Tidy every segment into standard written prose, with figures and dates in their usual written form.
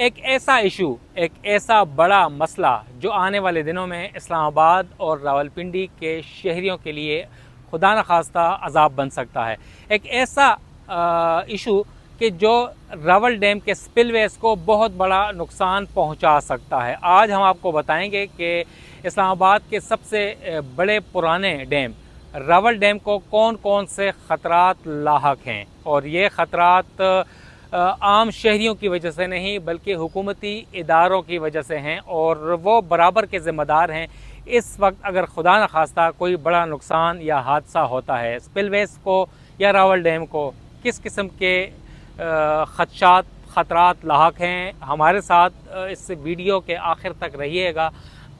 ایک ایسا ایشو، ایک ایسا بڑا مسئلہ جو آنے والے دنوں میں اسلام آباد اور راولپنڈی کے شہریوں کے لیے خدا نخواستہ عذاب بن سکتا ہے۔ ایک ایسا ایشو کہ جو راول ڈیم کے سپل ویز کو بہت بڑا نقصان پہنچا سکتا ہے۔ آج ہم آپ کو بتائیں گے کہ اسلام آباد کے سب سے بڑے پرانے ڈیم راول ڈیم کو کون کون سے خطرات لاحق ہیں، اور یہ خطرات عام شہریوں کی وجہ سے نہیں بلکہ حکومتی اداروں کی وجہ سے ہیں، اور وہ برابر کے ذمہ دار ہیں۔ اس وقت اگر خدا نخواستہ کوئی بڑا نقصان یا حادثہ ہوتا ہے سپل ویز کو یا راول ڈیم کو، کس قسم کے خطرات لاحق ہیں، ہمارے ساتھ اس ویڈیو کے آخر تک رہیے گا۔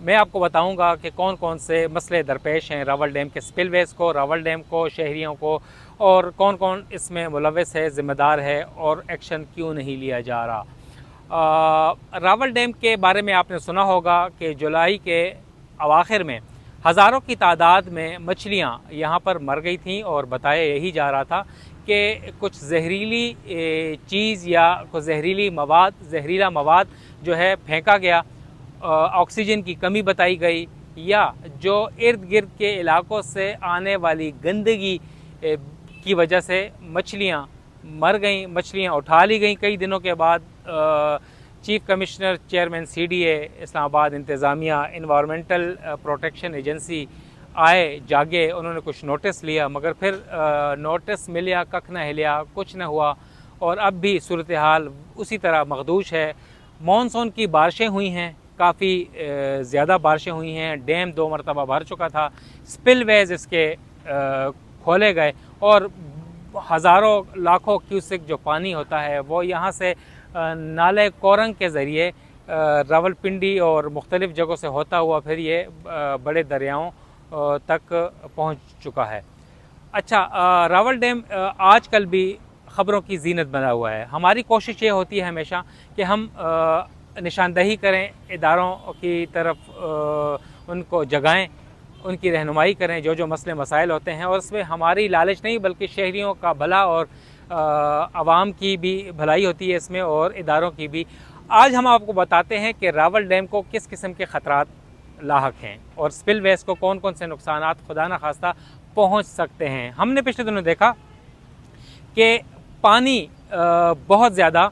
میں آپ کو بتاؤں گا کہ کون کون سے مسئلے درپیش ہیں راول ڈیم کے سپل ویز کو، راول ڈیم کو، شہریوں کو، اور کون کون اس میں ملوث ہے، ذمہ دار ہے، اور ایکشن کیوں نہیں لیا جا رہا۔ راول ڈیم کے بارے میں آپ نے سنا ہوگا کہ جولائی کے اواخر میں ہزاروں کی تعداد میں مچھلیاں یہاں پر مر گئی تھیں، اور بتایا یہی جا رہا تھا کہ کچھ زہریلی چیز یا کچھ زہریلا مواد جو ہے پھینکا گیا، آکسیجن کی کمی بتائی گئی، یا جو ارد گرد کے علاقوں سے آنے والی گندگی کی وجہ سے مچھلیاں مر گئیں، مچھلیاں اٹھا لی گئیں۔ کئی دنوں کے بعد chief commissioner, chairman C D A Islamabad انتظامیہ، انوائرمنٹل پروٹیکشن ایجنسی آئے، جاگے، انہوں نے کچھ نوٹس لیا، مگر پھر نوٹس ملیا ککھ نہ ہلیا، کچھ نہ ہوا، اور اب بھی صورتحال اسی طرح مخدوش ہے۔ مانسون کی بارشیں ہوئی ہیں، کافی زیادہ بارشیں ہوئی ہیں، ڈیم 2 مرتبہ بھر چکا تھا، سپل ویز اس کے کھولے گئے، اور ہزاروں لاکھوں کیوسک جو پانی ہوتا ہے وہ یہاں سے نالے کورنگ کے ذریعے راولپنڈی اور مختلف جگہوں سے ہوتا ہوا پھر یہ بڑے دریاؤں تک پہنچ چکا ہے۔ اچھا، راول ڈیم آج کل بھی خبروں کی زینت بنا ہوا ہے۔ ہماری کوشش یہ ہوتی ہے ہمیشہ کہ ہم نشاندہی کریں اداروں کی طرف، ان کو جگائیں، ان کی رہنمائی کریں جو مسئلے مسائل ہوتے ہیں، اور اس میں ہماری لالچ نہیں بلکہ شہریوں کا بھلا اور عوام کی بھی بھلائی ہوتی ہے اس میں، اور اداروں کی بھی۔ آج ہم آپ کو بتاتے ہیں کہ راول ڈیم کو کس قسم کے خطرات لاحق ہیں، اور سپل ویز کو کون کون سے نقصانات خدا نخواستہ پہنچ سکتے ہیں۔ ہم نے پچھلے دنوں دیکھا کہ پانی بہت زیادہ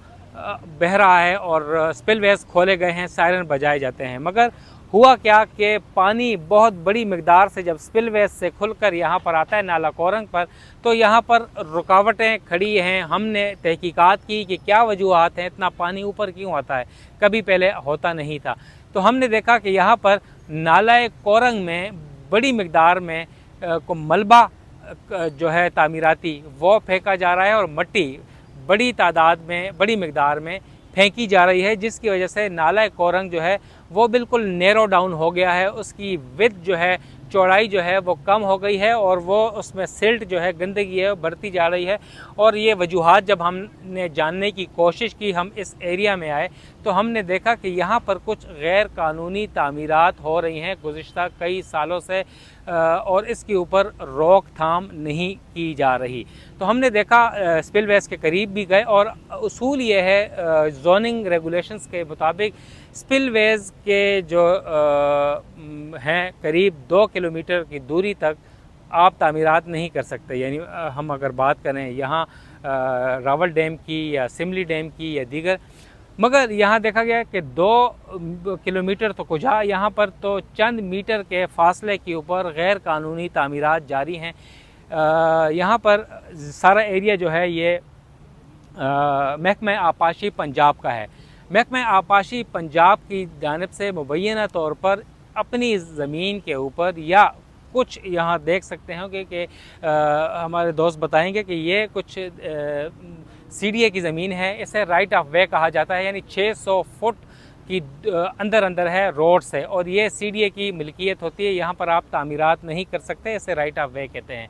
بہہ رہا ہے اور سپل ویز کھولے گئے ہیں، سائرن بجائے جاتے ہیں، مگر ہوا کیا کہ پانی بہت بڑی مقدار سے جب سپل ویز سے کھل کر یہاں پر آتا ہے نالا کورنگ پر، تو یہاں پر رکاوٹیں کھڑی ہیں۔ ہم نے تحقیقات کی کہ کیا وجوہات ہیں، اتنا پانی اوپر کیوں آتا ہے، کبھی پہلے ہوتا نہیں تھا۔ تو ہم نے دیکھا کہ یہاں پر نالہ کورنگ میں بڑی مقدار میں ملبہ جو ہے تعمیراتی وہ پھینکا جا رہا ہے، اور مٹی بڑی تعداد میں، بڑی مقدار میں پھینکی جا رہی ہے، جس کی وجہ سے نالہ کورنگ جو ہے وہ بالکل نیرو ڈاؤن ہو گیا ہے، اس کی وڈتھ جو ہے، چوڑائی جو ہے وہ کم ہو گئی ہے، اور وہ اس میں سلٹ جو ہے، گندگی ہے، بڑھتی جا رہی ہے۔ اور یہ وجوہات جب ہم نے جاننے کی کوشش کی، ہم اس ایریا میں آئے تو ہم نے دیکھا کہ یہاں پر کچھ غیر قانونی تعمیرات ہو رہی ہیں گزشتہ کئی سالوں سے، اور اس کے اوپر روک تھام نہیں کی جا رہی۔ تو ہم نے دیکھا سپل ویز کے قریب بھی گئے، اور اصول یہ ہے زوننگ ریگولیشنز کے مطابق سپل ویز کے جو ہیں قریب 2 کلومیٹر کی دوری تک آپ تعمیرات نہیں کر سکتے۔ یعنی ہم اگر بات کریں یہاں راول ڈیم کی یا سملی ڈیم کی یا دیگر، مگر یہاں دیکھا گیا کہ 2 کلومیٹر تو کجا، یہاں پر تو چند میٹر کے فاصلے کے اوپر غیر قانونی تعمیرات جاری ہیں۔ یہاں پر سارا ایریا جو ہے یہ محکمہ آبپاشی پنجاب کا ہے۔ محکمہ آبپاشی پنجاب کی جانب سے مبینہ طور پر اپنی زمین کے اوپر، یا کچھ یہاں دیکھ سکتے ہیں کہ ہمارے دوست بتائیں گے کہ یہ کچھ سی ڈی اے کی زمین ہے، اسے رائٹ آف وے کہا جاتا ہے، یعنی 600 فٹ کی اندر ہے روڈ سے، اور یہ سی ڈی اے کی ملکیت ہوتی ہے، یہاں پر آپ تعمیرات نہیں کر سکتے، اسے رائٹ آف وے کہتے ہیں۔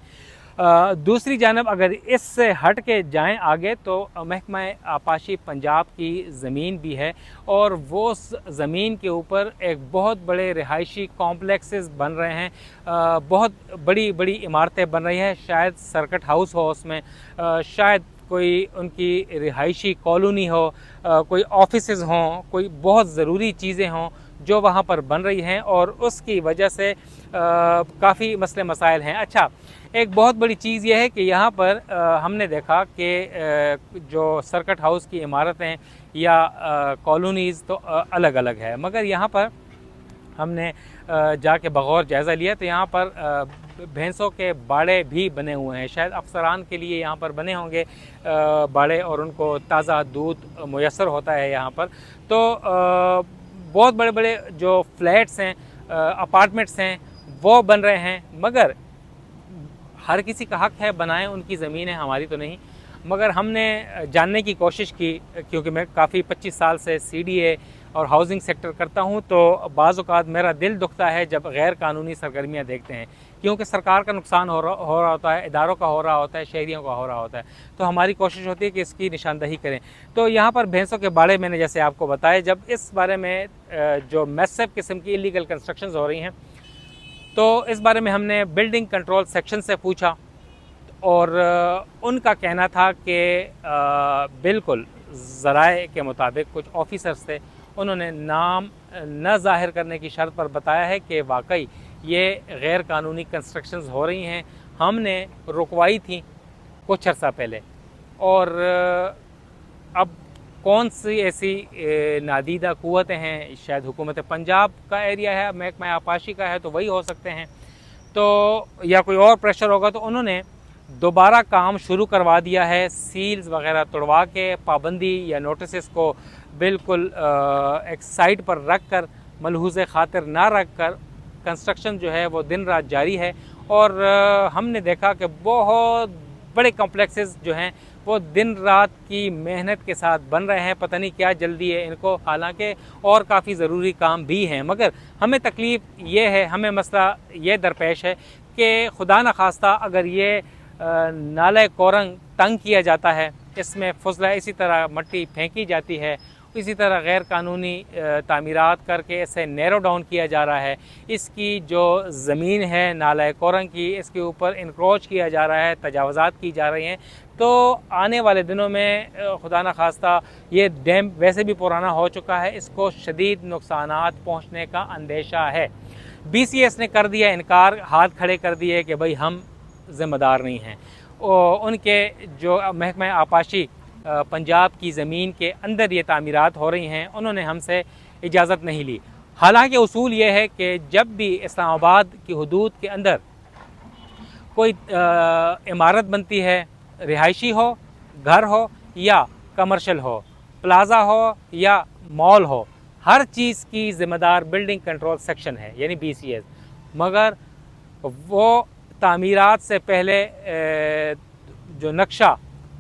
دوسری جانب اگر اس سے ہٹ کے جائیں آگے تو محکمہ آبپاشی پنجاب کی زمین بھی ہے، اور وہ زمین کے اوپر ایک بہت بڑے رہائشی کمپلیکسز بن رہے ہیں، بہت بڑی بڑی عمارتیں بن رہی ہیں، شاید سرکٹ ہاؤس ہو اس میں، شاید कोई उनकी रिहायशी कॉलोनी हो, कोई ऑफिसेज़ हों, कोई बहुत ज़रूरी चीज़ें हों जो वहाँ पर बन रही हैं और उसकी वजह से काफ़ी मसले मसाइल हैं। अच्छा, एक बहुत बड़ी चीज़ यह है कि यहाँ पर हमने देखा कि जो सर्किट हाउस की इमारतें या कॉलोनीज़ तो अलग अलग है, मगर यहाँ पर हमने जाके बगौर जायज़ा लिया तो यहाँ पर भैंसों के बाड़े भी बने हुए हैं। शायद अफसरान के लिए यहाँ पर बने होंगे बाड़े और उनको ताज़ा दूध मुयस्सर होता है यहाँ पर। तो बहुत बड़े बड़े जो फ्लैट्स हैं, अपार्टमेंट्स हैं, वो बन रहे हैं, मगर हर किसी का हक़ है बनाएं, उनकी ज़मीन है, हमारी तो नहीं। मगर हमने जानने की कोशिश की, क्योंकि मैं काफ़ी 25 साल से CDA और हाउसिंग सेक्टर करता हूं, तो बाज़ औक़ात मेरा दिल दुखता है जब गैर कानूनी सरगर्मियां देखते हैं, क्योंकि सरकार का नुकसान हो रहा होता है, इदारों का हो रहा होता है, शहरियों का हो रहा होता है। तो हमारी कोशिश होती है कि इसकी निशानदही करें। तो यहाँ पर भैंसों के बाड़े मैंने जैसे आपको बताया, जब इस बारे में जो मैसिव किस्म की इलीगल कंस्ट्रक्शंस हो रही हैं, तो इस बारे में हमने बिल्डिंग कंट्रोल सेक्शन से पूछा और उनका कहना था कि बिल्कुल ज़राए के मुताबिक कुछ ऑफिसर्स थे, उन्होंने नाम न ज़ाहिर करने की शर्त पर बताया है कि वाकई ये गैर कानूनी कंस्ट्रक्शंस हो रही हैं, हमने रुकवाई थी कुछ अर्सा पहले। और अब कौन सी ऐसी नादीदा क़ुव्वतें हैं, शायद हुकूमत पंजाब का एरिया है, महकमा आपाशी का है, तो वही हो सकते हैं, तो या कोई और प्रेशर होगा, तो उन्होंने दोबारा काम शुरू करवा दिया है। सील्स वगैरह तोड़वा के पाबंदी या नोटिस को बिल्कुल एक साइड पर रख कर, मलहूज़ खातिर ना रख कर कंस्ट्रक्शन जो है वो दिन रात जारी है। और हमने देखा कि बहुत बड़े कॉम्प्लेक्सेस जो हैं वो दिन रात की मेहनत के साथ बन रहे हैं। पता नहीं क्या जल्दी है इनको, हालांकि और काफ़ी ज़रूरी काम भी हैं। मगर हमें तकलीफ़ ये है, हमें मसला ये दरपेश है कि खुदा न खास्ता अगर ये नाले कोरंग तंग किया जाता है, इसमें फुजला इसी तरह मट्टी फेंकी जाती है, इसी तरह गैर कानूनी तामीरात करके इसे नैरो डाउन किया जा रहा है, इसकी जो ज़मीन है नाला कोरंग की, इसके ऊपर इंक्रोच किया जा रहा है, तजावज़ात की जा रही हैं, तो आने वाले दिनों में खुदा न खास्ता ये डैम वैसे भी पुराना हो चुका है, इसको शदीद नुकसानात पहुँचने का अंदेशा है। BCS ने कर दिया इनकार, हाथ खड़े कर दिए कि भाई हम ज़िम्मेदार नहीं हैं। उनके जो महकमा आपाशी पंजाब की ज़मीन के अंदर ये तामीरात हो रही हैं, उन्होंने हमसे इजाज़त नहीं ली। हालांकि उसूल ये है कि जब भी इस्लामाबाद की हदूद के अंदर कोई इमारत बनती है, रिहायशी हो, घर हो या कमर्शल हो, प्लाज़ा हो या मॉल हो, हर चीज़ की ज़िम्मेदार बिल्डिंग कंट्रोल सेक्शन है, यानी BCS। मगर वो तामीरात से पहले जो नक्शा,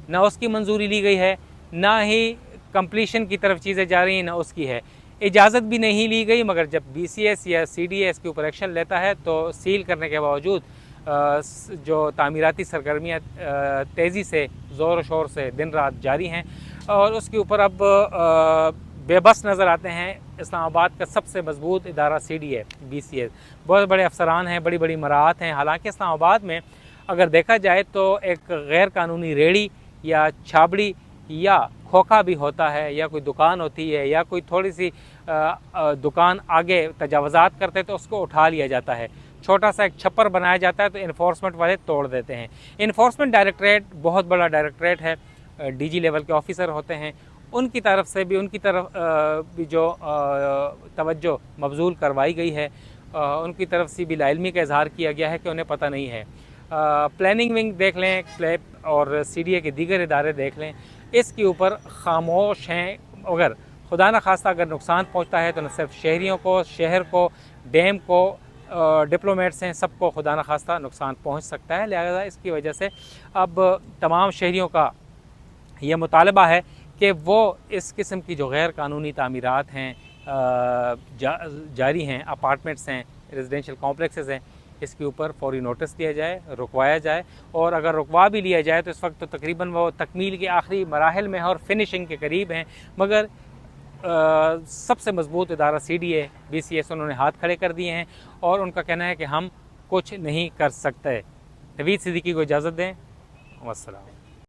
ना उसकी मंजूरी ली गई है, ना ही कंप्लीशन की तरफ चीज़ें जा रही हैं, ना उसकी है, इजाज़त भी नहीं ली गई। मगर जब BCS या CDA इसके ऊपर एक्शन लेता है तो सील करने के बावजूद जो तामीराती सरगर्मियाँ तेज़ी से ज़ोर शोर से दिन रात जारी हैं और उसके ऊपर अब बेबस नज़र आते हैं। इस्लामाबाद का सबसे मजबूत इदारा CDA BCS, बहुत बड़े अफसरान हैं, बड़ी बड़ी मराहत हैं। हालांकि इस्लामाबाद में अगर देखा जाए तो एक गैर कानूनी रेड़ी या छाबड़ी या खोखा भी होता है, या कोई दुकान होती है, या कोई थोड़ी सी दुकान आगे तजावज़ात करते तो उसको उठा लिया जाता है, छोटा सा एक छप्पर बनाया जाता है तो इन्फोर्समेंट वाले तोड़ देते हैं। इन्फोर्समेंट डायरेक्टरेट बहुत बड़ा डायरेक्टरेट है, DG लेवल के ऑफिसर होते हैं, उनकी तरफ से भी उनकी तरफ भी जो तवज्जो मबजूल करवाई गई है, उनकी तरफ से भी लाइल्मी का इजहार किया गया है कि उन्हें पता नहीं है। प्लानिंग विंग देख लें, क्लैप और CDA के दीगर इदारे देख लें, इसके ऊपर खामोश हैं। अगर खुदा न खास्ता अगर नुकसान पहुंचता है तो न सिर्फ शहरियों को, शहर को, डैम को, डिप्लोमेट्स हैं, सबको खुदा न खास्ता नुकसान पहुंच सकता है। लिहाजा इसकी वजह से अब तमाम शहरियों का ये मुतालबा है कि वो इस किस्म की जो गैर कानूनी तामीरात हैं जारी हैं, अपार्टमेंट्स हैं, रेजिडेंशियल कॉम्प्लेक्सेस हैं, इसके ऊपर फौरी नोटिस दिया जाए, रुकवाया जाए। और अगर रुकवा भी लिया जाए तो इस वक्त तो तकरीबन वो तकमील के आखिरी मराहिल में है और फिनिशिंग के करीब हैं। मगर सबसे मजबूत इदारा CDA BCS उन्होंने हाथ खड़े कर दिए हैं और उनका कहना है कि हम कुछ नहीं कर सकते। नवीद सिद्दीकी को इजाज़त दें। वस्सलाम।